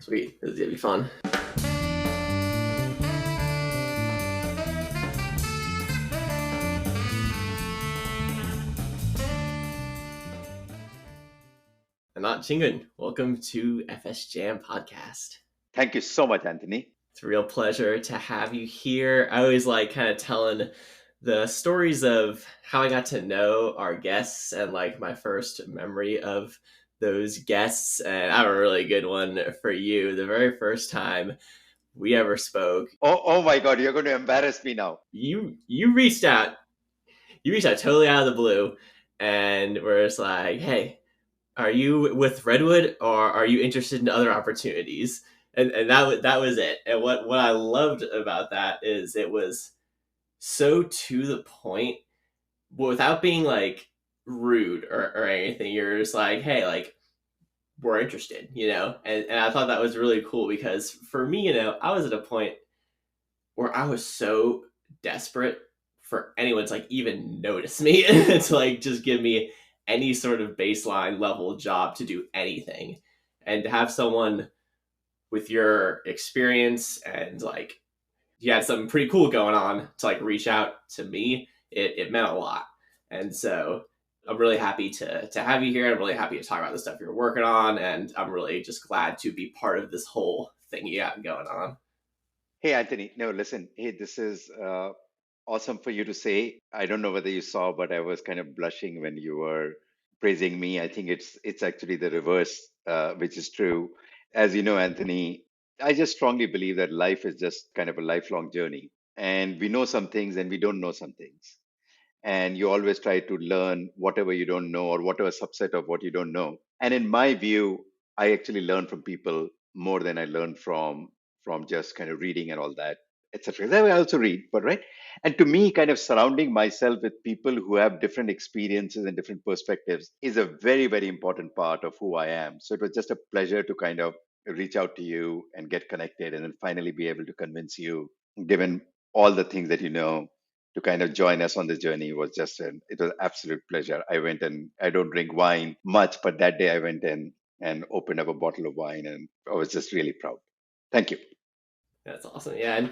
Sweet. This is gonna be fun. Anat Chingun, welcome to FS Jam Podcast. Thank you so much, Anthony. It's a real pleasure to have you here. I always like kind of telling the stories of how I got to know our guests and like my first memory of those guests. And I have a really good one for you. The very first time we ever spoke, Oh my God, you're going to embarrass me now. you reached out. You reached out totally out of the blue, and we're just like, "Hey, are you with Redwood, or are you interested in other opportunities?" And that was it. And what I loved about that is it was so to the point, without being like rude or anything. You're just like, hey, like we're interested, and I thought that was really cool because for me, I was at a point where I was so desperate for anyone to like even notice me to like just give me any sort of baseline level job to do anything, and to have someone with your experience and like you had something pretty cool going on to like reach out to me, it meant a lot. And so I'm really happy to have you here. I'm really happy to talk about the stuff you're working on, and I'm really just glad to be part of this whole thing you got going on. Hey, Anthony. No, listen. Hey, this is awesome for you to say. I don't know whether you saw, but I was kind of blushing when you were praising me. I think it's actually the reverse, which is true. As you know, Anthony, I just strongly believe that life is just kind of a lifelong journey, and we know some things and we don't know some things. And you always try to learn whatever you don't know or whatever subset of what you don't know. And in my view, I actually learn from people more than I learn from just kind of reading and all that, etc. I also read, but right. And to me, kind of surrounding myself with people who have different experiences and different perspectives is a very, very important part of who I am. So it was just a pleasure to kind of reach out to you and get connected and then finally be able to convince you, given all the things that you know, to kind of join us on this journey. Was just it was absolute pleasure. I went, and I don't drink wine much, but that day I went in and opened up a bottle of wine, and I was just really proud. Thank you. That's awesome. Yeah, and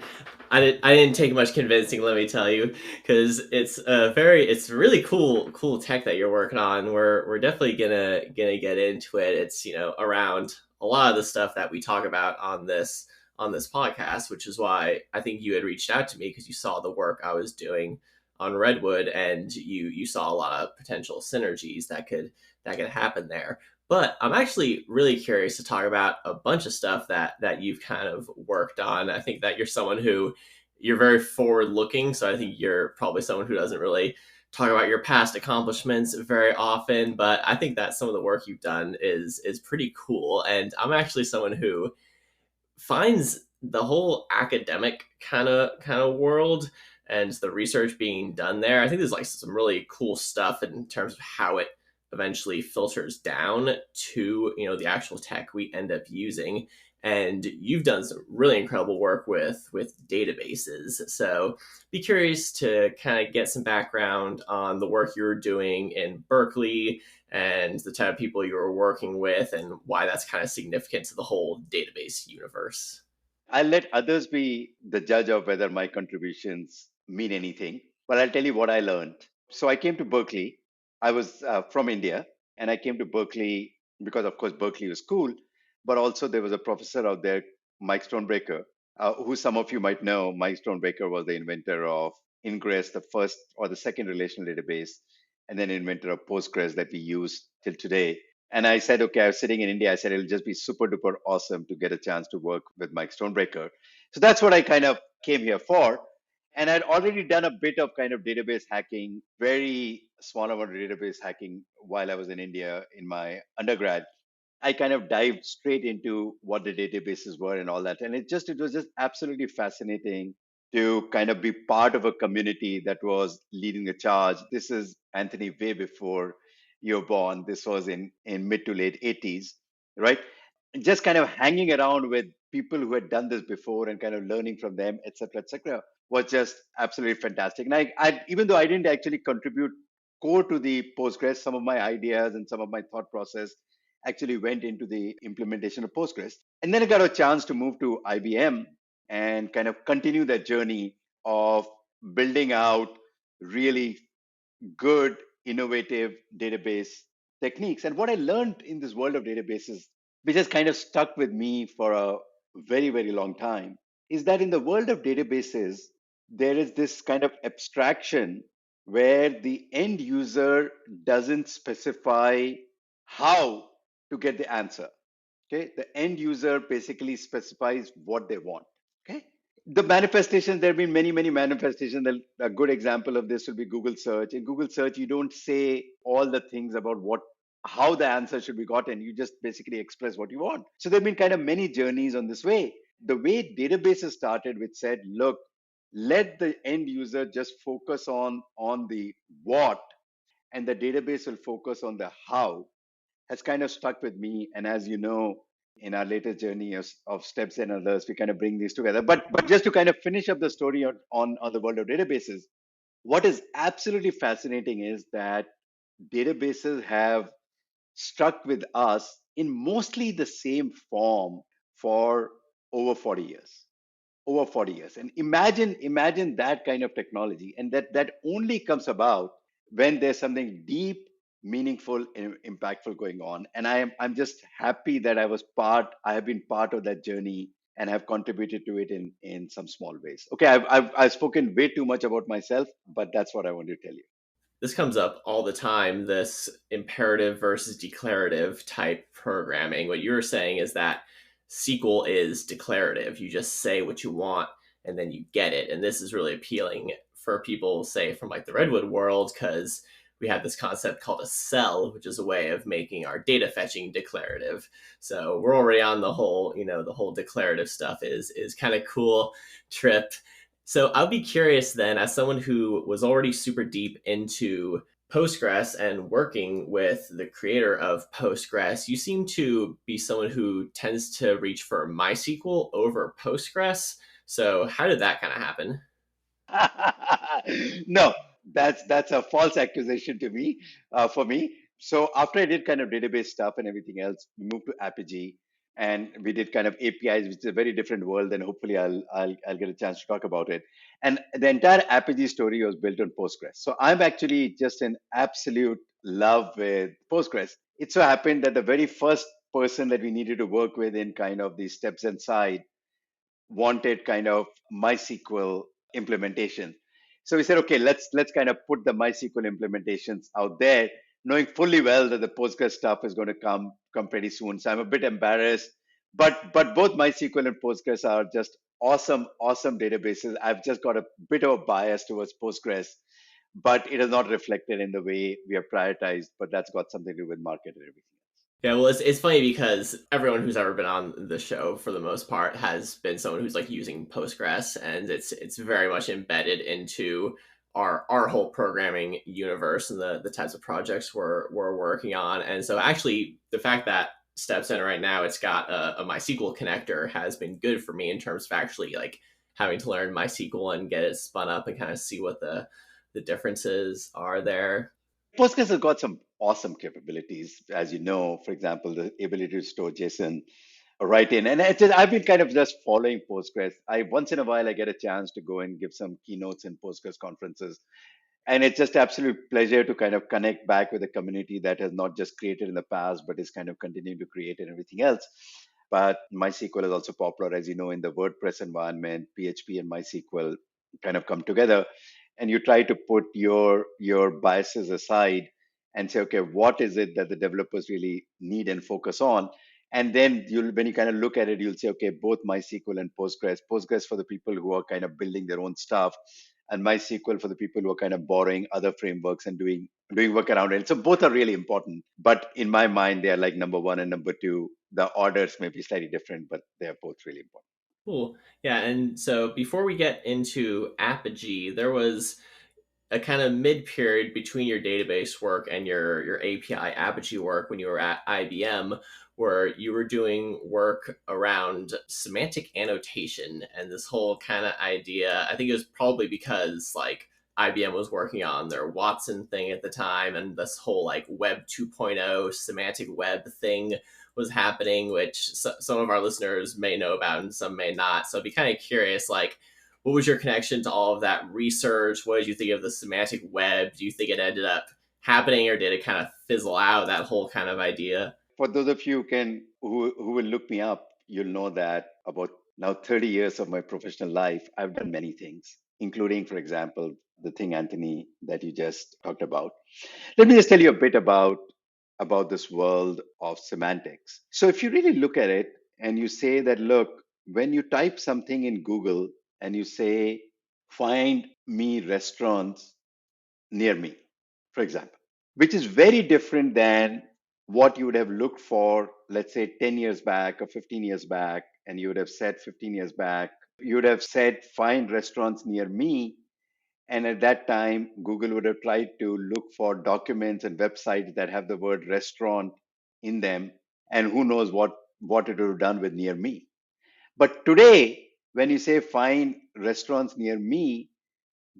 I didn't take much convincing, let me tell you, because it's really cool tech that you're working on. We're definitely gonna get into it. It's around a lot of the stuff that we talk about on this podcast, which is why I think you had reached out to me because you saw the work I was doing on Redwood, and you saw a lot of potential synergies that could happen there. But I'm actually really curious to talk about a bunch of stuff that you've kind of worked on. I think that you're someone who you're very forward looking, so I think you're probably someone who doesn't really talk about your past accomplishments very often, but I think that some of the work you've done is pretty cool. And I'm actually someone who finds the whole academic kind of world and the research being done there. I think there's like some really cool stuff in terms of how it eventually filters down to the actual tech we end up using. And you've done some really incredible work with databases. So be curious to kind of get some background on the work you were doing in Berkeley and the type of people you were working with and why that's kind of significant to the whole database universe. I'll let others be the judge of whether my contributions mean anything. But I'll tell you what I learned. So I came to Berkeley. I was from India, and I came to Berkeley because, of course, Berkeley was cool. But also, there was a professor out there, Mike Stonebreaker, who some of you might know. Mike Stonebreaker was the inventor of Ingress, the first or the second relational database, and then inventor of Postgres that we use till today. And I said, okay, I was sitting in India. I said, it'll just be super duper awesome to get a chance to work with Mike Stonebreaker. So that's what I kind of came here for. And I'd already done a bit of kind of database hacking, very small amount of database hacking while I was in India in my undergrad. I kind of dived straight into what the databases were and all that. And it was just absolutely fascinating to kind of be part of a community that was leading the charge. This is Anthony way before you're born. This was in mid to late 80s, right? Just kind of hanging around with people who had done this before and kind of learning from them, et cetera, was just absolutely fantastic. And even though I didn't actually contribute core to the Postgres, some of my ideas and some of my thought process actually went into the implementation of Postgres. And then I got a chance to move to IBM and kind of continue that journey of building out really good, innovative database techniques. And what I learned in this world of databases, which has kind of stuck with me for a very, very long time, is that in the world of databases, there is this kind of abstraction where the end user doesn't specify how to get the answer. Okay, the end user basically specifies what they want. Okay, the manifestations, there have been many, many manifestations. A good example of this will be Google search. In Google search, you don't say all the things about how the answer should be gotten. You just basically express what you want. So there have been kind of many journeys on this way. The way databases started, which said, look, let the end user just focus on the what, and the database will focus on the how, has kind of stuck with me. And as you know, in our later journey of steps and others, we kind of bring these together. But just to kind of finish up the story on the world of databases, what is absolutely fascinating is that databases have stuck with us in mostly the same form for over 40 years. Over 40 years. And imagine that kind of technology. And that only comes about when there's something deep, meaningful, and impactful going on. And I'm just happy that I have been part of that journey and have contributed to it in some small ways. Okay, I've spoken way too much about myself, but that's what I want to tell you. This comes up all the time, this imperative versus declarative type programming. What you're saying is that SQL is declarative. You just say what you want and then you get it. And this is really appealing for people, say, from like the Redwood world, because we have this concept called a cell, which is a way of making our data fetching declarative. So we're already on the whole, the whole declarative stuff is kind of cool trip. So I'll be curious then, as someone who was already super deep into Postgres and working with the creator of Postgres, you seem to be someone who tends to reach for MySQL over Postgres. So how did that kind of happen? No, that's a false accusation to me, for me. So after I did kind of database stuff and everything else, we moved to Apigee, and we did kind of APIs, which is a very different world. And hopefully, I'll get a chance to talk about it. And the entire Apigee story was built on Postgres. So I'm actually just in absolute love with Postgres. It so happened that the very first person that we needed to work with in kind of the steps inside wanted kind of MySQL implementation. So we said, okay, let's kind of put the MySQL implementations out there, knowing fully well that the Postgres stuff is going to come pretty soon. So I'm a bit embarrassed, but both MySQL and Postgres are just awesome databases. I've just got a bit of a bias towards Postgres, but it is not reflected in the way we are prioritized. But that's got something to do with market and everything. Yeah, well, it's funny because everyone who's ever been on the show, for the most part, has been someone who's like using Postgres, and it's very much embedded into our whole programming universe and the types of projects we're working on. And so, actually, the fact that StepZen right now it's got a MySQL connector has been good for me in terms of actually like having to learn MySQL and get it spun up and kind of see what the differences are there. Postgres has got some awesome capabilities, as you know. For example, the ability to store JSON right in. And I've been kind of just following Postgres. I once in a while I get a chance to go and give some keynotes in Postgres conferences, and it's just absolute pleasure to kind of connect back with a community that has not just created in the past, but is kind of continuing to create and everything else. But MySQL is also popular, as you know, in the WordPress environment. PHP and MySQL kind of come together, and you try to put your biases aside and say, okay, what is it that the developers really need and focus on? And then when you kind of look at it, you'll say, okay, both MySQL and Postgres for the people who are kind of building their own stuff, and MySQL for the people who are kind of borrowing other frameworks and doing work around it. So both are really important, but in my mind, they are like number one and number two. The orders may be slightly different, but they are both really important. Cool. Yeah, and so before we get into Apogee, there was a kind of mid period between your database work and your API Apogee work when you were at IBM, where you were doing work around semantic annotation and this whole kind of idea. I think it was probably because like IBM was working on their Watson thing at the time, and this whole like Web 2.0 semantic web thing was happening, which some of our listeners may know about and some may not. So I'd be kind of curious, like, what was your connection to all of that research? What did you think of the semantic web? Do you think it ended up happening, or did it kind of fizzle out, that whole kind of idea? For those of you who will look me up, you'll know that about now 30 years of my professional life, I've done many things, including, for example, the thing, Anthony, that you just talked about. Let me just tell you a bit about this world of semantics. So if you really look at it and you say that, look, when you type something in Google and you say, find me restaurants near me, for example, which is very different than what you would have looked for, let's say 10 years back or 15 years back, and you would have said 15 years back, you would have said, find restaurants near me. And at that time, Google would have tried to look for documents and websites that have the word restaurant in them. And who knows what it would have done with near me. But today, when you say find restaurants near me,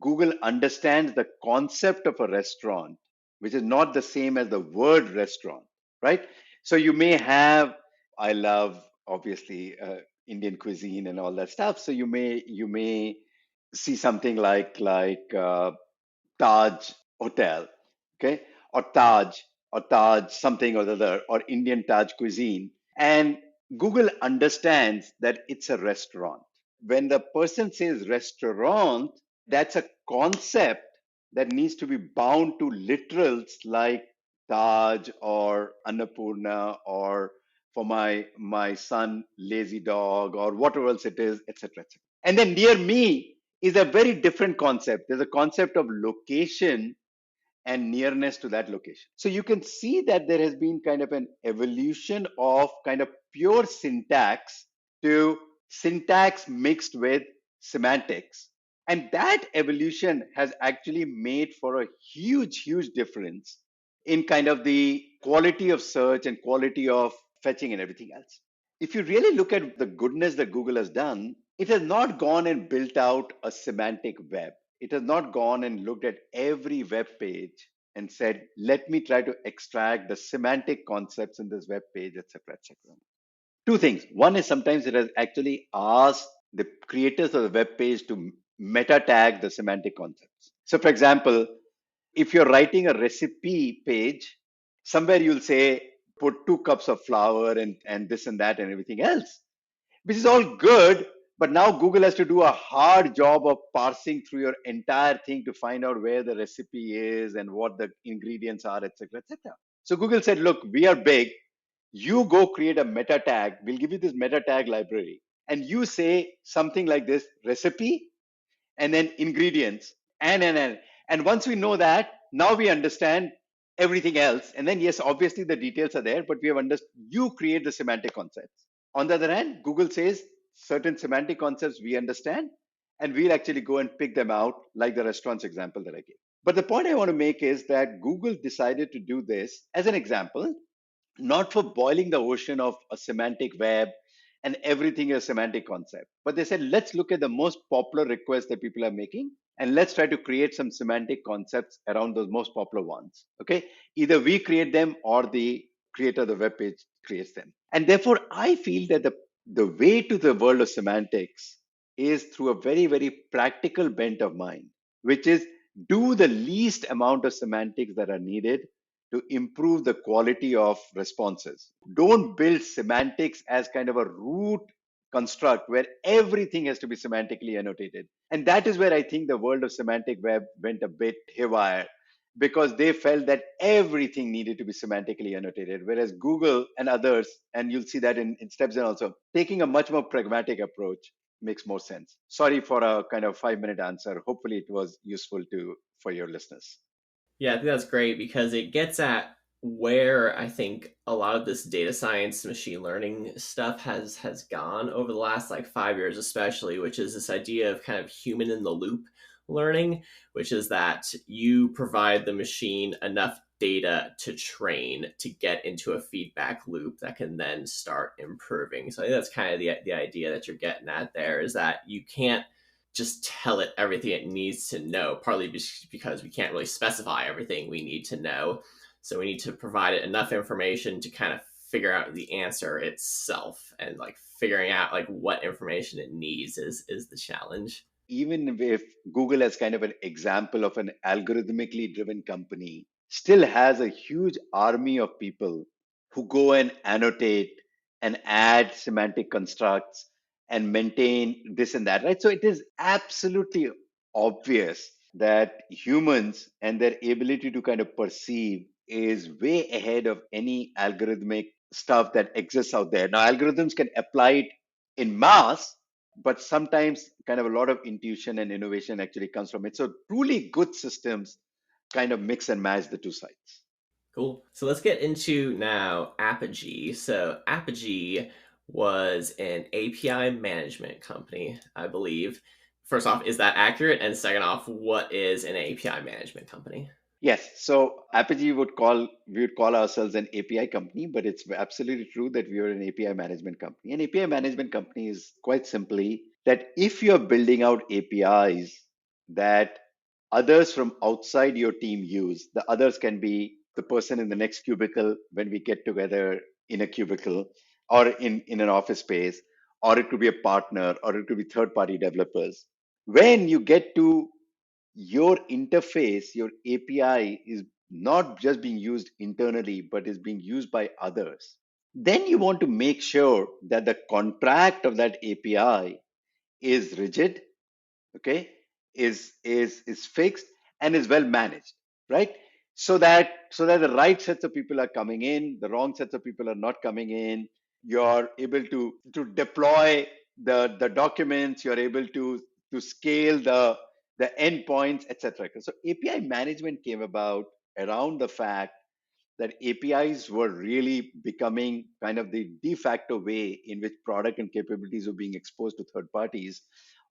Google understands the concept of a restaurant, which is not the same as the word restaurant, right? So you may have, I love obviously Indian cuisine and all that stuff. So you may see something like Taj Hotel, okay, or Taj something or the other, or Indian Taj cuisine, and Google understands that it's a restaurant. When the person says restaurant, that's a concept that needs to be bound to literals like Taj or Annapurna or for my son lazy dog or whatever else it is, etc., etc. And then near me is a very different concept. There's a concept of location and nearness to that location. So you can see that there has been kind of an evolution of kind of pure syntax to syntax mixed with semantics. And that evolution has actually made for a huge, huge difference in kind of the quality of search and quality of fetching and everything else. If you really look at the goodness that Google has done, it has not gone and built out a semantic web. It has not gone and looked at every web page and said, let me try to extract the semantic concepts in this web page, etc., etc. Two things. One is sometimes it has actually asked the creators of the web page to meta tag the semantic concepts. So, for example, if you're writing a recipe page, somewhere you'll say, put 2 cups of flour and this and that and everything else, which is all good. But now Google has to do a hard job of parsing through your entire thing to find out where the recipe is and what the ingredients are, etc., etc. So Google said, look, we are big. You go create a meta tag. We'll give you this meta tag library. And you say something like this recipe and then ingredients and once we know that, now we understand everything else. And then yes, obviously the details are there, but we have understood. You create the semantic concepts. On the other hand, Google says certain semantic concepts we understand, and we'll actually go and pick them out, like the restaurants example that I gave. But the point I want to make is that Google decided to do this as an example, not for boiling the ocean of a semantic web and everything is a semantic concept. But they said, let's look at the most popular requests that people are making and let's try to create some semantic concepts around those most popular ones. Okay. Either we create them or the creator of the web page creates them. And therefore, I feel that the way to the world of semantics is through a very, very practical bent of mind, which is do the least amount of semantics that are needed to improve the quality of responses. Don't build semantics as kind of a root construct where everything has to be semantically annotated. And that is where I think the world of semantic web went a bit haywire because they felt that everything needed to be semantically annotated, whereas Google and others, and you'll see that in Stepzen also, taking a much more pragmatic approach makes more sense. Sorry for a kind of 5-minute answer. Hopefully it was useful for your listeners. Yeah, I think that's great because it gets at where I think a lot of this data science, machine learning stuff has gone over the last like 5 years, especially, which is this idea of kind of human in the loop learning, which is that you provide the machine enough data to train to get into a feedback loop that can then start improving. So I think that's kind of the idea that you're getting at there is that you can't just tell it everything it needs to know, partly because we can't really specify everything we need to know. So we need to provide it enough information to kind of figure out the answer itself, and like figuring out like what information it needs is the challenge. Even if Google as kind of an example of an algorithmically driven company, still has a huge army of people who go and annotate and add semantic constructs and maintain this and that, right? So it is absolutely obvious that humans and their ability to kind of perceive is way ahead of any algorithmic stuff that exists out there. Now, algorithms can apply it in mass, but sometimes kind of a lot of intuition and innovation actually comes from it. So truly good systems kind of mix and match the two sides. Cool. So let's get into now Apogee. So Apogee was an API management company, I believe. First off, is that accurate? And second off, what is an API management company? Yes, so Apogee we would call ourselves an API company, but it's absolutely true that we are an API management company. An API management company is quite simply that if you're building out APIs that others from outside your team use, the others can be the person in the next cubicle when we get together in a cubicle or in an office space, or it could be a partner, or it could be third party developers. When you get to your interface, your API is not just being used internally, but is being used by others. Then you want to make sure that the contract of that API is rigid, okay, is fixed and is well managed, right? So that the right sets of people are coming in, the wrong sets of people are not coming in. You're able to deploy the documents. You're able to scale the endpoints, etc. So API management came about around the fact that APIs were really becoming kind of the de facto way in which product and capabilities were being exposed to third parties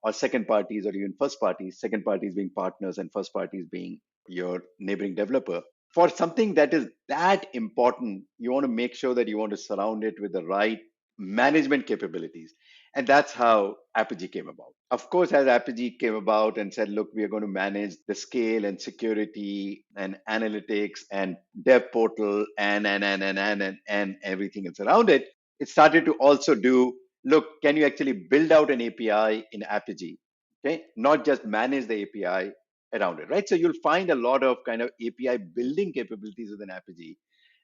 or second parties or even first parties, second parties being partners and first parties being your neighboring developer. For something that is that important, you want to make sure that you want to surround it with the right management capabilities. And that's how Apogee came about. Of course, as Apogee came about and said, look, we are going to manage the scale and security and analytics and dev portal and everything that's around it, it started to also do, look, can you actually build out an API in Apogee? Okay, not just manage the API around it, right? So you'll find a lot of kind of API building capabilities within Apogee.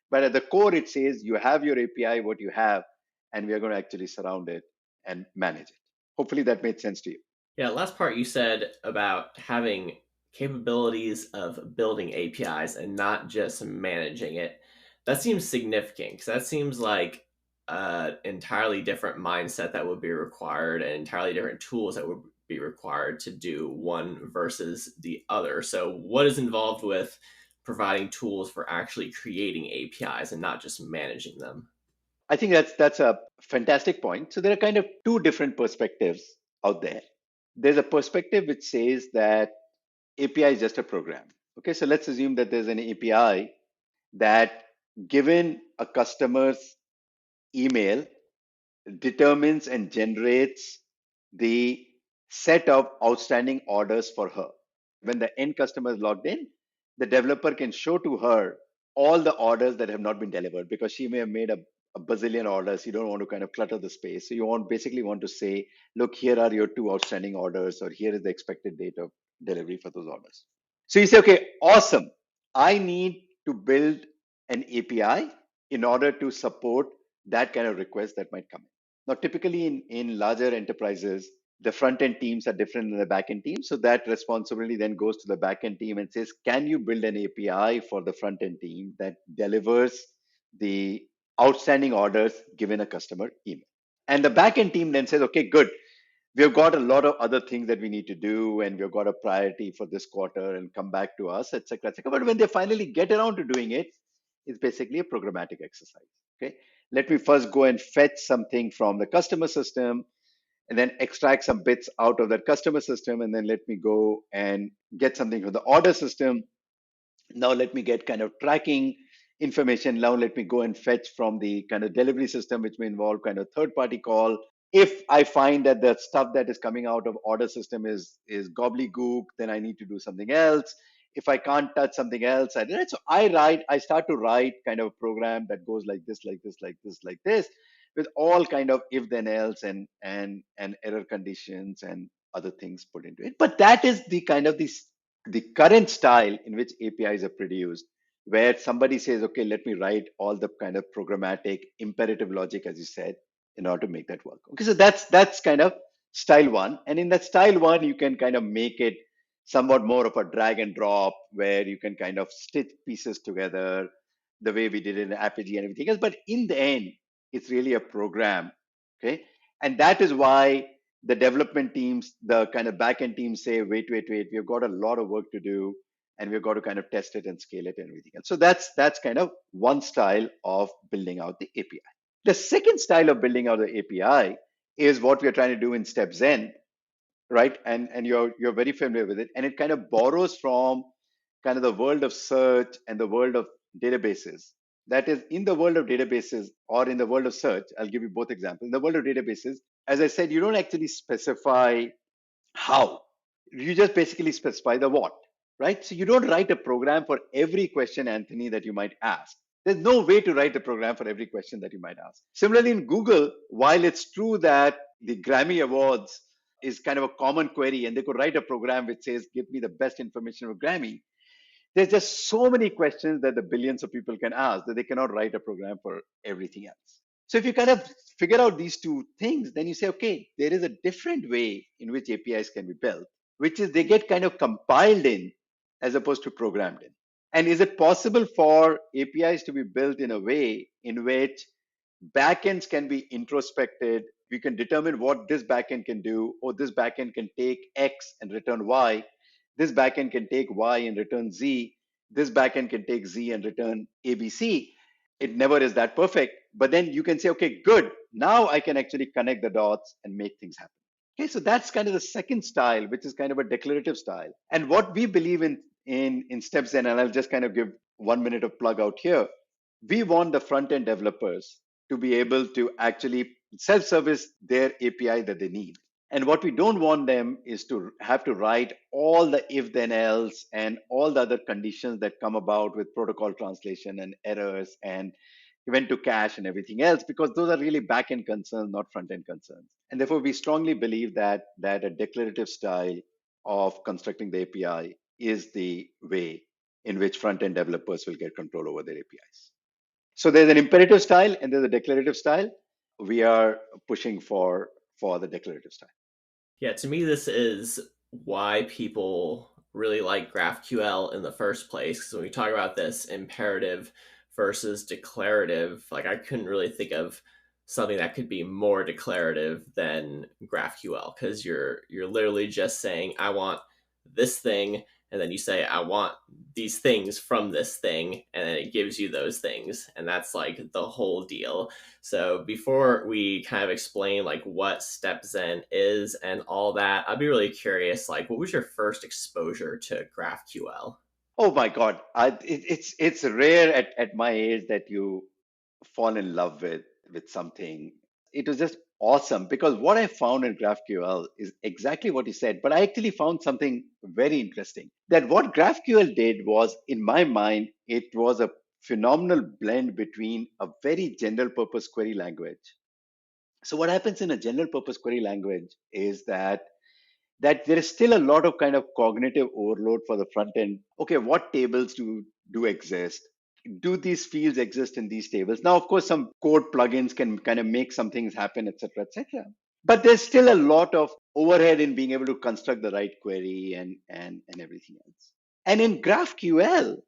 But at the core, it says you have your API, what you have, and we are going to actually surround it and manage it. Hopefully that made sense to you. Yeah, last part you said about having capabilities of building APIs and not just managing it. That seems significant because that seems like an entirely different mindset that would be required and entirely different tools that would be required to do one versus the other. So, what is involved with providing tools for actually creating APIs and not just managing them? I think that's a fantastic point. So there are kind of two different perspectives out there. There's a perspective which says that API is just a program. Okay, so let's assume that there's an API that, given a customer's email, determines and generates the set of outstanding orders for her. When the end customer is logged in, the developer can show to her all the orders that have not been delivered because she may have made a bazillion orders. You don't want to kind of clutter the space. So you basically want to say, look, here are your two outstanding orders, or here is the expected date of delivery for those orders. So you say, okay, awesome. I need to build an API in order to support that kind of request that might come in. Now, typically in larger enterprises, the front end teams are different than the back end teams. So that responsibility then goes to the back end team and says, can you build an API for the front end team that delivers the outstanding orders given a customer email? And the back end team then says, okay, good. We've got a lot of other things that we need to do, and we've got a priority for this quarter and come back to us, etc., etc. But when they finally get around to doing it, it's basically a programmatic exercise. Okay, let me first go and fetch something from the customer system and then extract some bits out of that customer system, and then let me go and get something from the order system. Now let me get kind of tracking information. Now let me go and fetch from the kind of delivery system, which may involve kind of third party call. If I find that the stuff that is coming out of order system is gobbledygook, then I need to do something else. If I can't touch something else, so I start to write kind of a program that goes like this, like this, like this, like this, with all kind of if then else and error conditions and other things put into it. But that is the kind of the current style in which APIs are produced, where somebody says, okay, let me write all the kind of programmatic imperative logic, as you said, in order to make that work. Okay, so that's kind of style one. And in that style one, you can kind of make it somewhat more of a drag and drop where you can kind of stitch pieces together the way we did in Apigee and everything else. But in the end, it's really a program. Okay. And that is why the development teams, the kind of backend teams say, wait, we've got a lot of work to do and we've got to kind of test it and scale it and everything else. So that's kind of one style of building out the API. The second style of building out the API is what we're trying to do in StepZen, right? And you're very familiar with it, and it kind of borrows from kind of the world of search and the world of databases. That is, in the world of databases or in the world of search, I'll give you both examples. In the world of databases, as I said, you don't actually specify how. You just basically specify the what, right? So you don't write a program for every question, Anthony, that you might ask. There's no way to write a program for every question that you might ask. Similarly, in Google, while it's true that the Grammy Awards is kind of a common query and they could write a program which says, give me the best information of Grammy, there's just so many questions that the billions of people can ask that they cannot write a program for everything else. So if you kind of figure out these two things, then you say, okay, there is a different way in which APIs can be built, which is they get kind of compiled in as opposed to programmed in. And is it possible for APIs to be built in a way in which backends can be introspected? We can determine what this backend can do, or this backend can take X and return Y. This backend can take Y and return Z. This backend can take Z and return ABC. It never is that perfect, but then you can say, okay, good. Now I can actually connect the dots and make things happen. Okay, so that's kind of the second style, which is kind of a declarative style. And what we believe in StepZen, and I'll just kind of give 1 minute of plug out here. We want the front end developers to be able to actually self-service their API that they need. And what we don't want them is to have to write all the if then else and all the other conditions that come about with protocol translation and errors and event to cache and everything else, because those are really back-end concerns, not front-end concerns. And therefore, we strongly believe that a declarative style of constructing the API is the way in which front-end developers will get control over their APIs. So there's an imperative style and there's a declarative style. We are pushing for the declarative style. Yeah, to me, this is why people really like GraphQL in the first place. Because when we talk about this imperative versus declarative, like I couldn't really think of something that could be more declarative than GraphQL, because you're literally just saying, I want this thing, and then you say, I want these things from this thing, and then it gives you those things, and that's like the whole deal. So before we kind of explain like what StepZen is and all that, I'd be really curious, like what was your first exposure to GraphQL? Oh my God, it's rare at my age that you fall in love with something. It was just awesome because what I found in GraphQL is exactly what you said, but I actually found something very interesting. That what GraphQL did was, in my mind, it was a phenomenal blend between a very general purpose query language. So what happens in a general purpose query language is that there is still a lot of kind of cognitive overload for the front end. Okay, what tables do exist? Do these fields exist in these tables? Now, of course, some code plugins can kind of make some things happen, etc., etc. But there's still a lot of overhead in being able to construct the right query and everything else. And in GraphQL,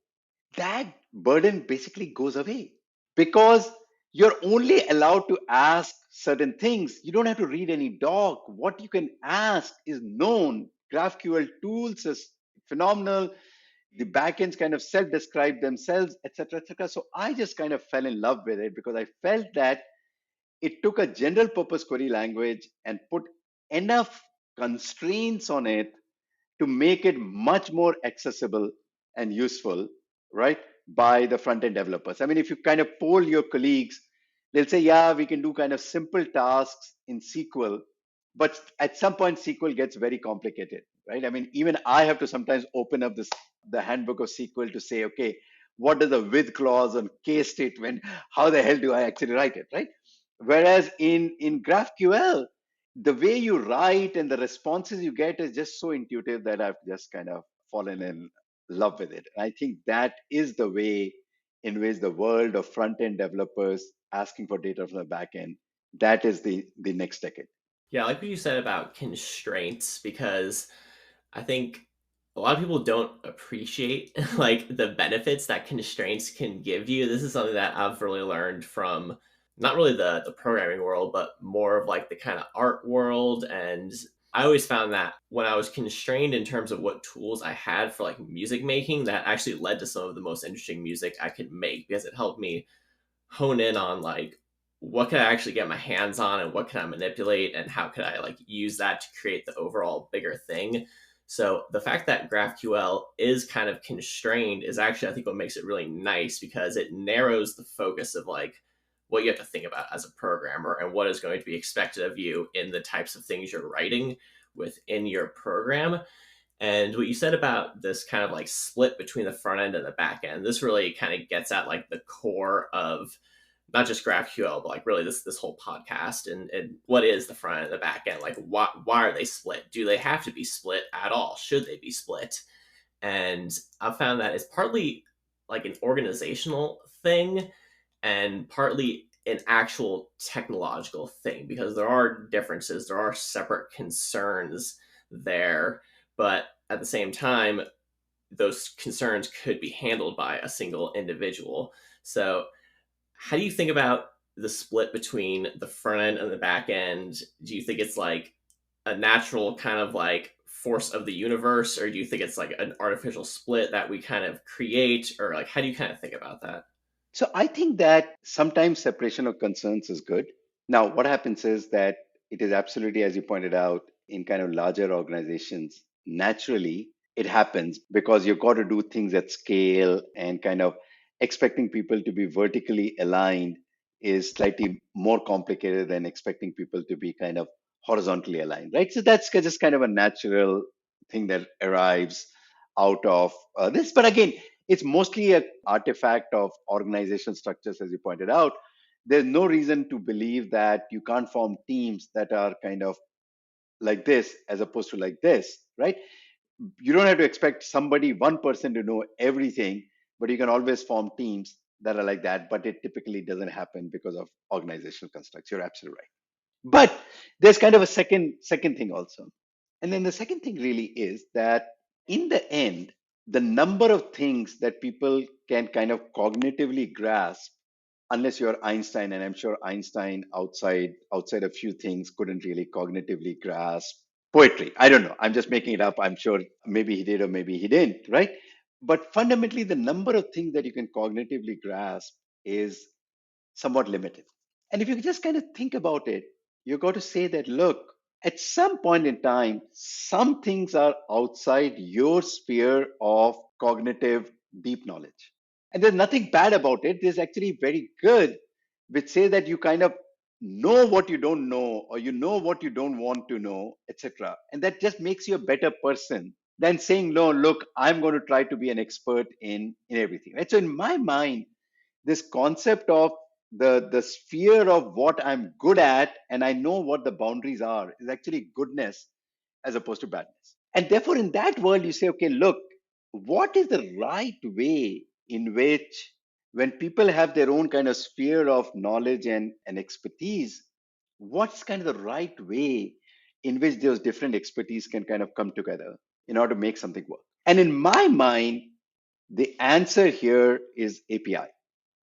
that burden basically goes away because you're only allowed to ask certain things. You don't have to read any doc. What you can ask is known. GraphQL tools is phenomenal. The backends kind of self-describe themselves, etc., etc. So I just kind of fell in love with it because I felt that it took a general purpose query language and put enough constraints on it to make it much more accessible and useful, right, by the front end developers. I mean, if you kind of poll your colleagues, They'll say, yeah, we can do kind of simple tasks in SQL, but at some point SQL gets very complicated, right? I mean, even I have to sometimes open up the handbook of SQL to say, okay, what does a with clause and case statement, how the hell do I actually write it, right? Whereas in GraphQL, the way you write and the responses you get is just so intuitive that I've just kind of fallen in love with it. And I think that is the way in which the world of front end developers asking for data from the back end, that is the next decade. Yeah, I like what you said about constraints because I think a lot of people don't appreciate like the benefits that constraints can give you. This is something that I've really learned from not really the programming world, but more of like the kind of art world. And I always found that when I was constrained in terms of what tools I had for like music making, that actually led to some of the most interesting music I could make because it helped me hone in on like what can I actually get my hands on and what can I manipulate and how could I like use that to create the overall bigger thing. So the fact that GraphQL is kind of constrained is actually I think what makes it really nice because it narrows the focus of like what you have to think about as a programmer and what is going to be expected of you in the types of things you're writing within your program. And what you said about this kind of like split between the front end and the back end, this really kind of gets at like the core of not just GraphQL, but like really this whole podcast and what is the front and the back end? Like why are they split? Do they have to be split at all? Should they be split? And I've found that it's partly like an organizational thing and partly an actual technological thing because there are differences, there are separate concerns there, but at the same time, those concerns could be handled by a single individual. So, how do you think about the split between the front end and the back end? Do you think it's like a natural kind of like force of the universe, or do you think it's like an artificial split that we kind of create, or like how do you kind of think about that? So I think that sometimes separation of concerns is good. Now, what happens is that it is absolutely, as you pointed out, in kind of larger organizations, naturally it happens because you've got to do things at scale and kind of expecting people to be vertically aligned is slightly more complicated than expecting people to be kind of horizontally aligned, right? So that's just kind of a natural thing that arrives out of this. But again, it's mostly an artifact of organizational structures, as you pointed out. There's no reason to believe that you can't form teams that are kind of like this as opposed to like this, right? You don't have to expect somebody, one person to know everything, but you can always form teams that are like that. But it typically doesn't happen because of organizational constructs. You're absolutely right. But there's kind of a second thing also. And then the second thing really is that in the end, the number of things that people can kind of cognitively grasp, unless you're Einstein, and I'm sure Einstein outside a few things couldn't really cognitively grasp poetry. I don't know. I'm just making it up. I'm sure maybe he did or maybe he didn't, right? But fundamentally, the number of things that you can cognitively grasp is somewhat limited. And if you just kind of think about it, you got to say that, look, at some point in time, some things are outside your sphere of cognitive deep knowledge. And there's nothing bad about it. There's actually very good, which says that you kind of know what you don't know, or you know what you don't want to know, etc. And that just makes you a better person than saying, no, look, I'm going to try to be an expert in everything. Right. So in my mind, this concept of the sphere of what I'm good at and I know what the boundaries are is actually goodness as opposed to badness. And therefore, in that world, you say, okay, look, what is the right way in which, when people have their own kind of sphere of knowledge and expertise, what's kind of the right way in which those different expertise can kind of come together in order to make something work? And in my mind, the answer here is API.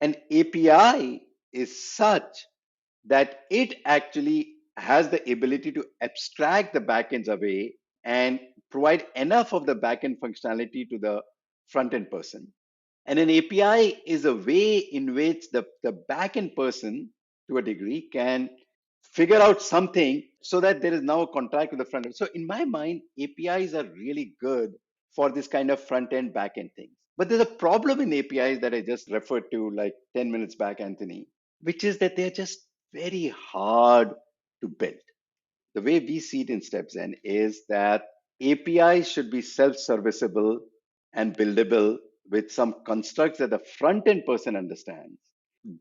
An API is such that it actually has the ability to abstract the backends away and provide enough of the backend functionality to the front end person. And an API is a way in which the backend person, to a degree, can figure out something so that there is now a contract with the front end. So, in my mind, APIs are really good for this kind of front end, back end things. But there's a problem in APIs that I just referred to like 10 minutes back, Anthony. which is that they're just very hard to build. The way we see it in StepZen is that APIs should be self-serviceable and buildable with some constructs that the front end person understands.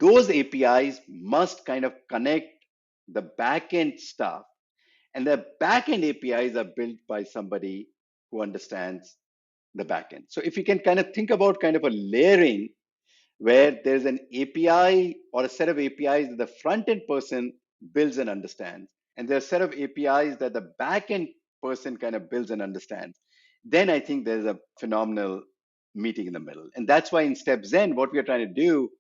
Those APIs must kind of connect the back end stuff, and the back end APIs are built by somebody who understands the back end. So if you can kind of think about kind of a layering where there's an API or a set of APIs that the front end person builds and understands, and there's a set of APIs that the back end person kind of builds and understands, then I think there's a phenomenal meeting in the middle. And that's why in Step Zen, what we're trying to do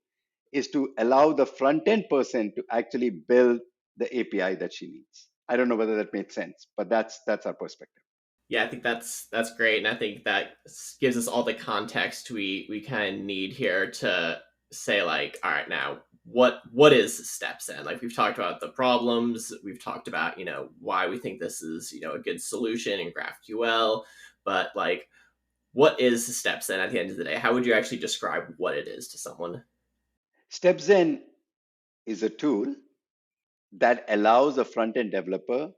is to allow the front end person to actually build the API that she needs. I don't know whether that made sense, but that's our perspective. Yeah, I think that's great, and I think that gives us all the context we kind of need here to say like, all right, now what is steps in? Like we've talked about the problems, we've talked about why we think this is a good solution in GraphQL, but like what is steps in at the end of the day? How would you actually describe what it is to someone? Step Zen is a tool that allows a front end developer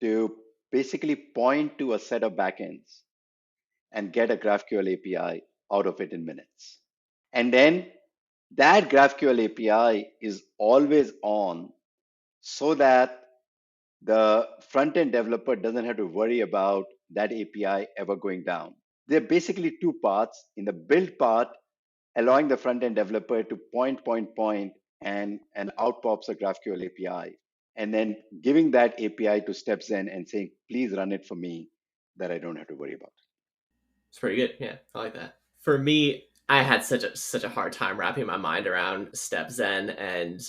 to basically point to a set of backends and get a GraphQL API out of it in minutes. And then that GraphQL API is always on so that the front end developer doesn't have to worry about that API ever going down. There are basically two parts. In the build part, allowing the front end developer to point, and out pops a GraphQL API. And then giving that API to StepZen and saying, please run it for me, that I don't have to worry about. It's pretty good. Yeah, I like that. For me, I had such a hard time wrapping my mind around step zen and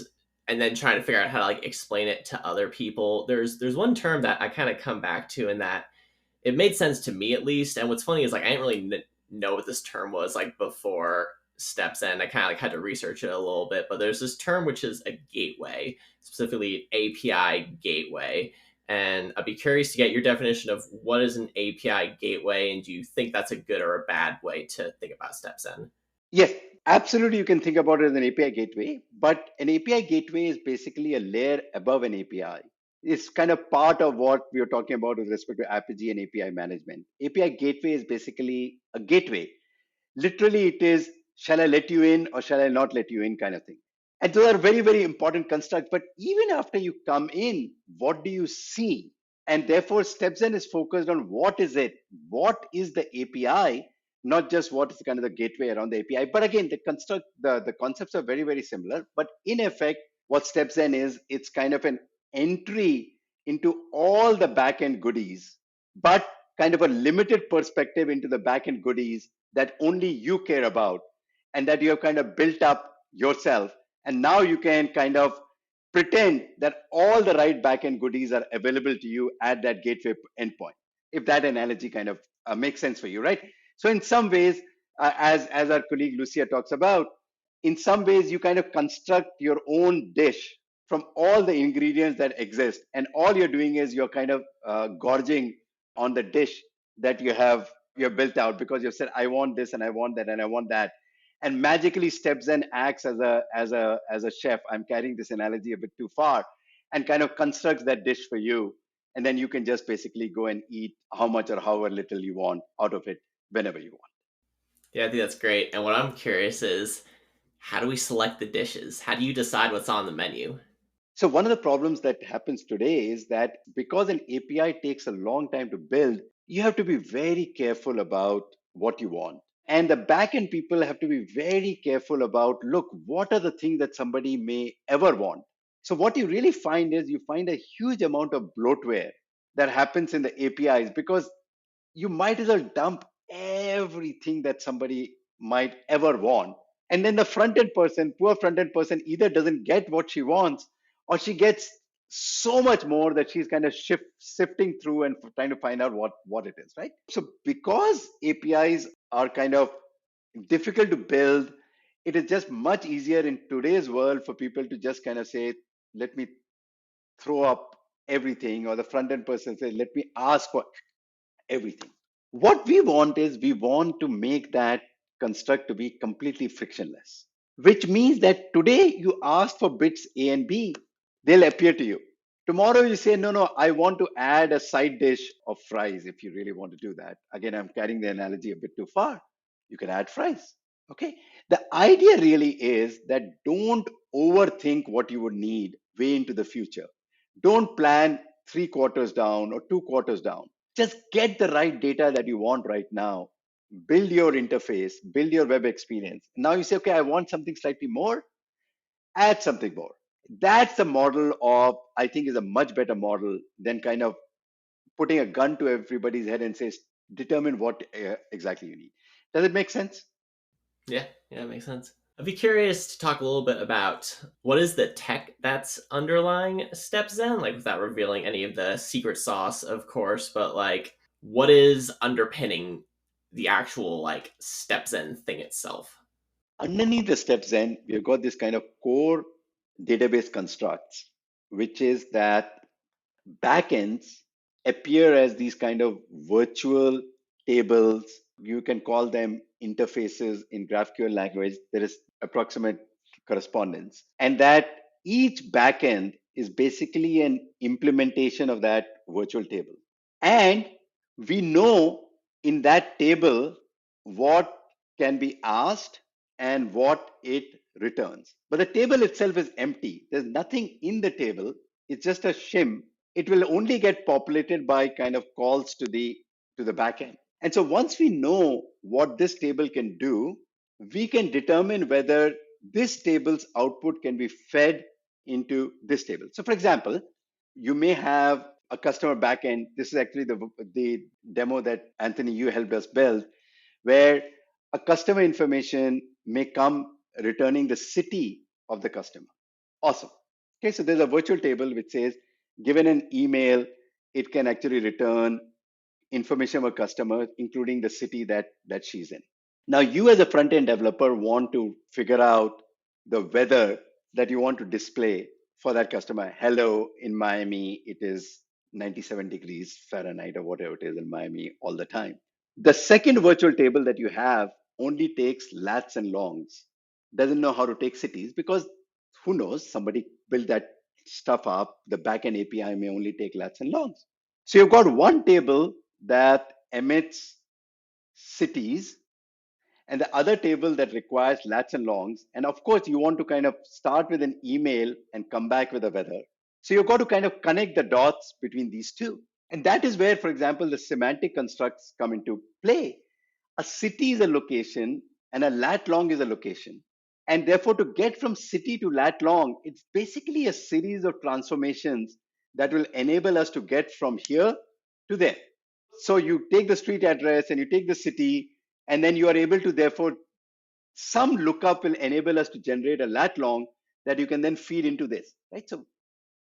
then trying to figure out how to like explain it to other people. There's one term that I kind of come back to in that it made sense to me at least. And what's funny is like I didn't really know what this term was like before steps in. I kind of like had to research it a little bit, but there's this term which is a gateway, specifically API gateway. And I'd be curious to get your definition of what is an API gateway, and do you think that's a good or a bad way to think about steps in? Yes, absolutely. You can think about it as an API gateway, but an API gateway is basically a layer above an API. It's kind of part of what we were talking about with respect to Apigee and API management. API gateway is basically a gateway. Literally, it is, shall I let you in or shall I not let you in kind of thing. And those are very, very important constructs. But even after you come in, what do you see? And therefore, StepZen is focused on what is it? What is the API? Not just what is kind of the gateway around the API. But again, the concepts are very, very similar. But in effect, what StepZen is, it's kind of an entry into all the backend goodies, but kind of a limited perspective into the backend goodies that only you care about and that you have kind of built up yourself. And now you can kind of pretend that all the right backend goodies are available to you at that gateway endpoint. If that analogy kind of makes sense for you, right? So in some ways, as our colleague Lucia talks about, in some ways you kind of construct your own dish from all the ingredients that exist, and all you're doing is you're kind of gorging on the dish that you've built out because you've said, I want this and I want that and I want that, and magically steps and acts as a chef. I'm carrying this analogy a bit too far, and kind of constructs that dish for you, and then you can just basically go and eat how much or however little you want out of it whenever you want. Yeah, I think that's great. And what I'm curious is how do we select the dishes? How do you decide what's on the menu? So one of the problems that happens today is that because an API takes a long time to build, you have to be very careful about what you want. And the backend people have to be very careful about, look, what are the things that somebody may ever want? So what you really find is you find a huge amount of bloatware that happens in the APIs because you might as well dump everything that somebody might ever want. And then the front end person, poor front end person, either doesn't get what she wants or she gets so much more that she's kind of sifting through and trying to find out what it is, right? So because APIs are kind of difficult to build, it is just much easier in today's world for people to just kind of say, let me throw up everything, or the front end person says, let me ask for everything. What we want is we want to make that construct to be completely frictionless. which means that today you ask for bits A and B, they'll appear to you. Tomorrow you say, no, no, I want to add a side dish of fries if you really want to do that. Again, I'm carrying the analogy a bit too far. You can add fries. Okay. The idea really is that don't overthink what you would need way into the future. Don't plan 3 quarters down or 2 quarters down. Just get the right data that you want right now. Build your interface, build your web experience. Now you say, okay, I want something slightly more, add something more. That's the model of, I think, is a much better model than kind of putting a gun to everybody's head and says, determine what exactly you need. Does it make sense? Yeah, it makes sense. I'd be curious to talk a little bit about what is the tech that's underlying StepZen, like without revealing any of the secret sauce, of course, but like what is underpinning the actual like StepZen thing itself? Underneath the steps, then we've got this kind of core database constructs, which is that backends appear as these kind of virtual tables. You can call them interfaces in GraphQL language. There is approximate correspondence. And that each backend is basically an implementation of that virtual table. And we know in that table what can be asked and what it returns. But the table itself is empty. There's nothing in the table. It's just a shim. It will only get populated by kind of calls to the backend. And so once we know what this table can do, we can determine whether this table's output can be fed into this table. So for example, you may have a customer backend. This is actually the demo that Anthony, you helped us build, where a customer information may come returning the city of the customer. Awesome. Okay, so there's a virtual table which says, given an email, it can actually return information of a customer, including the city that she's in. Now, you as a front end developer want to figure out the weather that you want to display for that customer. Hello, in Miami, it is 97 degrees Fahrenheit or whatever it is in Miami all the time. The second virtual table that you have only takes lats and longs, doesn't know how to take cities because who knows, somebody built that stuff up. The backend API may only take lats and longs. So you've got one table that emits cities and the other table that requires lats and longs. And of course, you want to kind of start with an email and come back with a weather. So you've got to kind of connect the dots between these two. And that is where, for example, the semantic constructs come into play. A city is a location and a lat long is a location. And therefore, to get from city to lat long, it's basically a series of transformations that will enable us to get from here to there. So you take the street address and you take the city, and then you are able to therefore some lookup will enable us to generate a lat long that you can then feed into this, right? So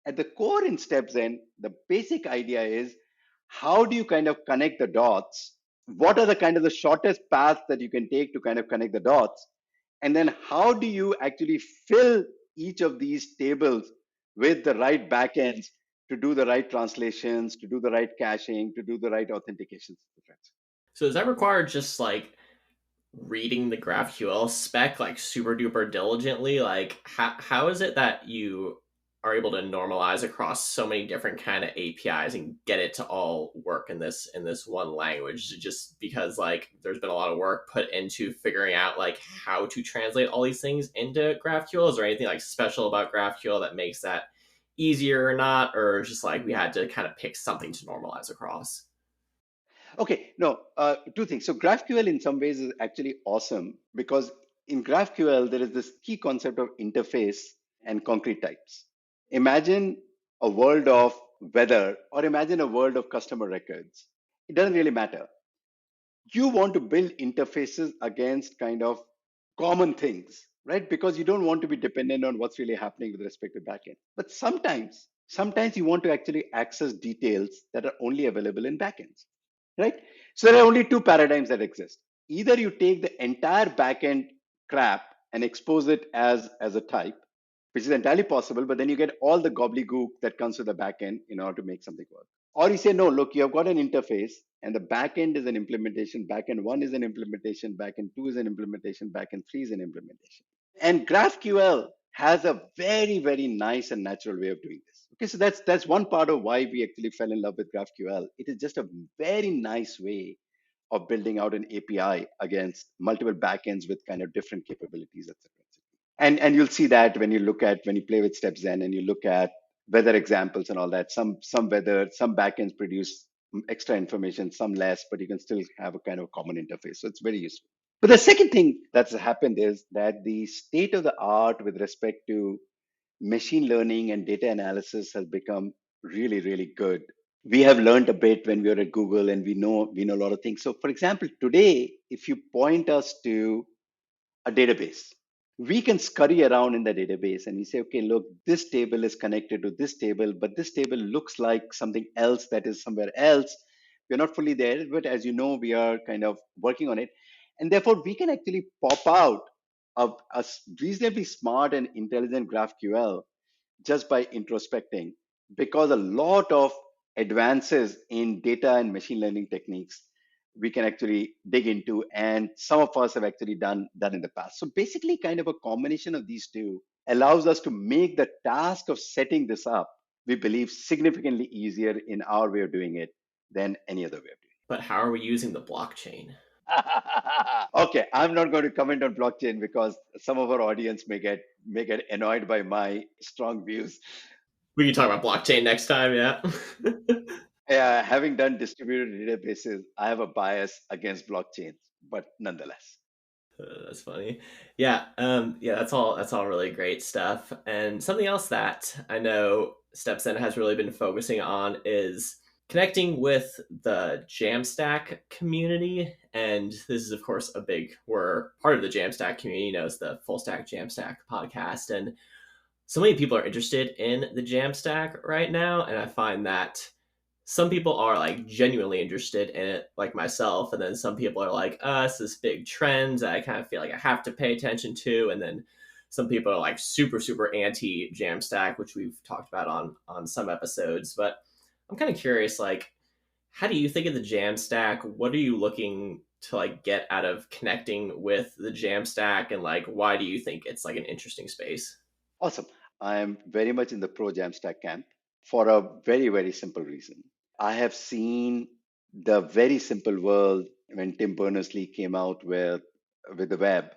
at the core in steps, then the basic idea is how do you kind of connect the dots? What are the kind of the shortest paths that you can take to kind of connect the dots? And then how do you actually fill each of these tables with the right backends to do the right translations, to do the right caching, to do the right authentications? So does that require just like reading the GraphQL spec like super duper diligently? Like how is it that you are able to normalize across so many different kind of APIs and get it to all work in this one language? Just because like there's been a lot of work put into figuring out like how to translate all these things into GraphQL. Is there anything like special about GraphQL that makes that easier or not, or just like we had to kind of pick something to normalize across? Okay, no, two things. So GraphQL in some ways is actually awesome because in GraphQL, there is this key concept of interface and concrete types. Imagine a world of weather or imagine a world of customer records. It doesn't really matter. You want to build interfaces against kind of common things, right? Because you don't want to be dependent on what's really happening with respect to backend. But sometimes you want to actually access details that are only available in backends, right? So there are only two paradigms that exist. Either you take the entire backend crap and expose it as a type, which is entirely possible, but then you get all the gobbledygook that comes with the backend in order to make something work. Or you say, no, look, you have got an interface and the backend is an implementation, backend one is an implementation, backend two is an implementation, backend three is an implementation. And GraphQL has a very, very nice and natural way of doing this. Okay, so that's one part of why we actually fell in love with GraphQL. It is just a very nice way of building out an API against multiple backends with kind of different capabilities, etc. And you'll see that when you play with StepZen and you look at weather examples and all that. Some weather, some backends produce extra information, some less, but you can still have a kind of common interface. So it's very useful. But the second thing that's happened is that the state of the art with respect to machine learning and data analysis has become really, really good. We have learned a bit when we were at Google, and we know a lot of things. So, for example, today, if you point us to a database, we can scurry around in the database and we say, okay, look, this table is connected to this table, but this table looks like something else that is somewhere else. We're not fully there, but as you know, we are kind of working on it. And therefore, we can actually pop out a reasonably smart and intelligent GraphQL just by introspecting, because a lot of advances in data and machine learning techniques we can actually dig into, and some of us have actually done in the past. So basically, kind of a combination of these two allows us to make the task of setting this up, we believe, significantly easier in our way of doing it than any other way of doing But how are we using the blockchain? it. Okay, I'm not going to comment on blockchain because some of our audience may get annoyed by my strong views. We can talk about blockchain next time, yeah. Yeah, having done distributed databases, I have a bias against blockchains, but nonetheless. That's funny. Yeah, yeah, that's all really great stuff. And something else that I know StepZen has really been focusing on is connecting with the Jamstack community. And this is of course we're part of the Jamstack community, knows the Full Stack Jamstack podcast. And so many people are interested in the Jamstack right now. And I find that some people are like genuinely interested in it, like myself, and then some people are like, it's this big trend that I kind of feel like I have to pay attention to, and then some people are like super super anti Jamstack, which we've talked about on some episodes. But I'm kind of curious, like, how do you think of the Jamstack? What are you looking to like get out of connecting with the Jamstack, and like why do you think it's like an interesting space? Awesome. I'm very much in the pro Jamstack camp for a very, very simple reason. I have seen the very simple world when Tim Berners-Lee came out with the web,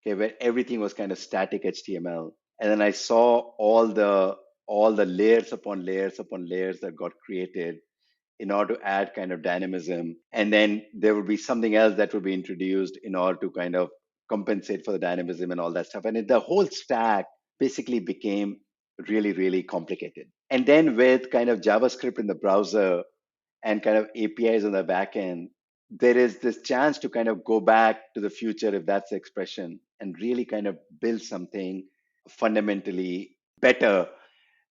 okay, where everything was kind of static HTML. And then I saw all the layers upon layers upon layers that got created in order to add kind of dynamism. And then there would be something else that would be introduced in order to kind of compensate for the dynamism and all that stuff. And the whole stack basically became really, really complicated. And then with kind of JavaScript in the browser and kind of APIs on the back end, there is this chance to kind of go back to the future, if that's the expression, and really kind of build something fundamentally better.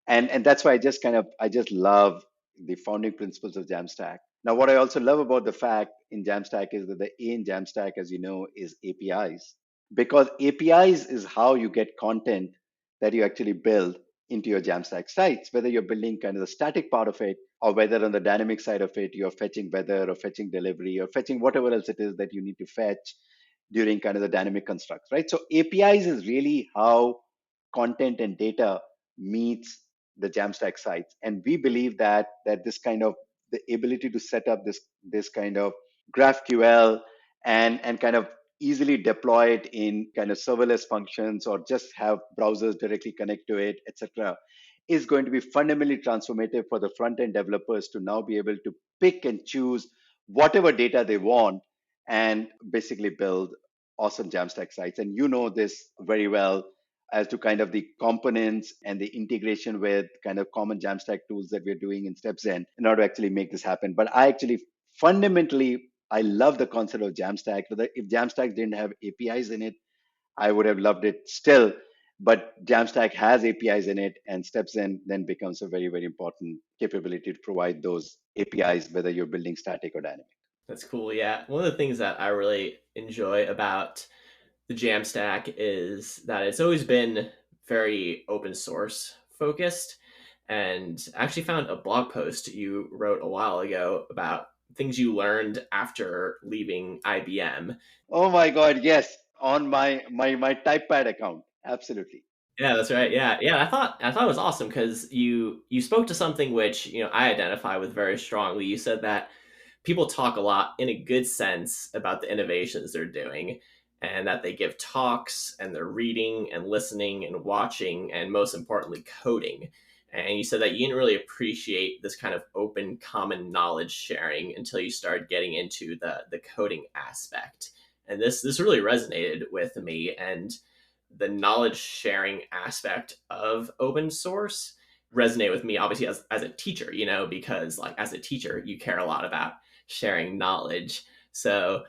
And that's why I just love the founding principles of Jamstack. Now, what I also love about the fact in Jamstack is that the A in Jamstack, as you know, is APIs, because APIs is how you get content that you actually build into your Jamstack sites, whether you're building kind of the static part of it, or whether on the dynamic side of it, you're fetching weather or fetching delivery or fetching whatever else it is that you need to fetch during kind of the dynamic constructs, right? So APIs is really how content and data meets the Jamstack sites. And we believe that this kind of the ability to set up this kind of GraphQL and kind of easily deploy it in kind of serverless functions or just have browsers directly connect to it, etc., is going to be fundamentally transformative for the front end developers to now be able to pick and choose whatever data they want and basically build awesome Jamstack sites. And you know this very well as to kind of the components and the integration with kind of common Jamstack tools that we're doing in StepZen in order to actually make this happen. But I actually fundamentally, I love the concept of Jamstack. If Jamstack didn't have APIs in it, I would have loved it still. But Jamstack has APIs in it, and StepZen then becomes a very, very important capability to provide those APIs, whether you're building static or dynamic. That's cool. Yeah. One of the things that I really enjoy about the Jamstack is that it's always been very open source focused. And I actually found a blog post you wrote a while ago about things you learned after leaving IBM. Oh my God, yes. on my typepad account. Absolutely. Yeah, that's right. Yeah, yeah. I thought it was awesome because you spoke to something which I identify with very strongly. You said that people talk a lot in a good sense about the innovations they're doing, and that they give talks and they're reading and listening and watching and most importantly coding. And you said that you didn't really appreciate this kind of open common knowledge sharing until you started getting into the coding aspect. And this really resonated with me, and the knowledge sharing aspect of open source resonate with me obviously as a teacher, because like as a teacher you care a lot about sharing knowledge. So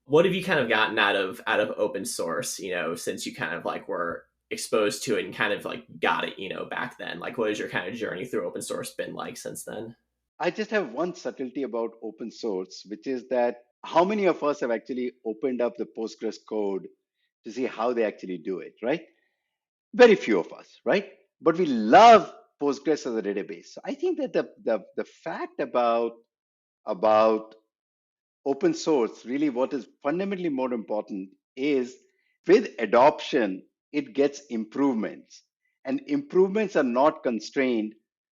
what have you kind of gotten out of open source, since you kind of like were exposed to it and kind of like got it, back then? Like what has your kind of journey through open source been like since then? I just have one subtlety about open source, which is that how many of us have actually opened up the Postgres code to see how they actually do it, right? Very few of us, right? But we love Postgres as a database. So I think that the fact about open source, really what is fundamentally more important is with adoption, it gets improvements. And improvements are not constrained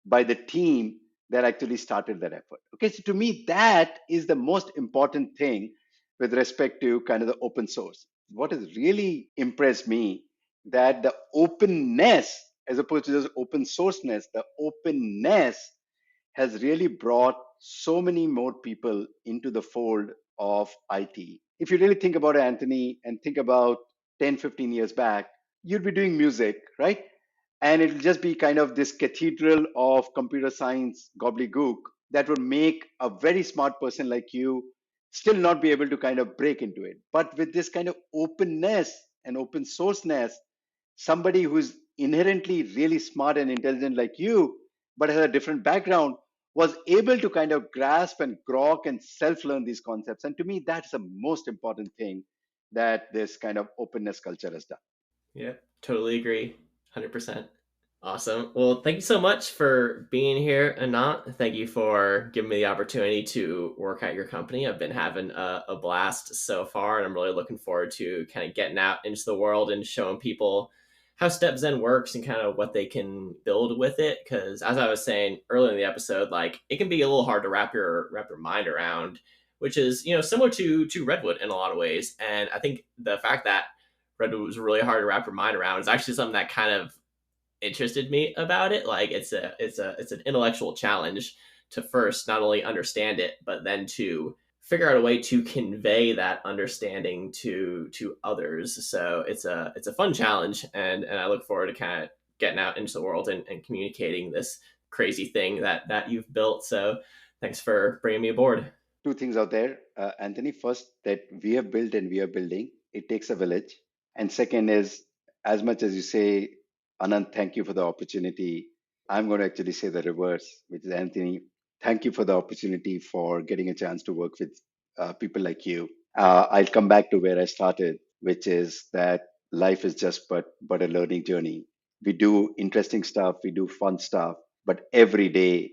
by the team that actually started that effort. Okay, so to me, that is the most important thing with respect to kind of the open source. What has really impressed me that the openness, as opposed to just open sourceness, the openness has really brought so many more people into the fold of IT. If you really think about it, Anthony, and think about 10, 15 years back, you'd be doing music, right? And it'll just be kind of this cathedral of computer science gobbledygook that would make a very smart person like you still not be able to kind of break into it. But with this kind of openness and open sourceness, somebody who's inherently really smart and intelligent like you, but has a different background, was able to kind of grasp and grok and self-learn these concepts. And to me, that's the most important thing that this kind of openness culture has done. Yeah, totally agree. 100%. Awesome. Well, thank you so much for being here, Anant. Thank you for giving me the opportunity to work at your company. I've been having a blast so far, and I'm really looking forward to kind of getting out into the world and showing people how StepZen works and kind of what they can build with it. Because as I was saying earlier in the episode, like it can be a little hard to wrap your mind around, which is similar to Redwood in a lot of ways. And I think the fact that Redwood was really hard to wrap your mind around is actually something that kind of interested me about it. Like it's an intellectual challenge to first not only understand it, but then to figure out a way to convey that understanding to others. So it's a fun challenge, and I look forward to kind of getting out into the world and communicating this crazy thing that you've built. So thanks for bringing me aboard. Two things out there, Anthony. First, that we have built and we are building. It takes a village. And second is, as much as you say, Anand, thank you for the opportunity. I'm going to actually say the reverse, which is Anthony, thank you for the opportunity for getting a chance to work with people like you. I'll come back to where I started, which is that life is just but a learning journey. We do interesting stuff, we do fun stuff, but every day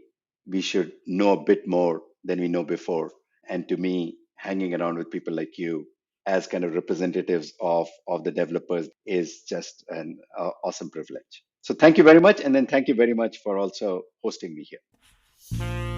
we should know a bit more than we know before. And to me, hanging around with people like you as kind of representatives of the developers is just an awesome privilege. So thank you very much. And then thank you very much for also hosting me here.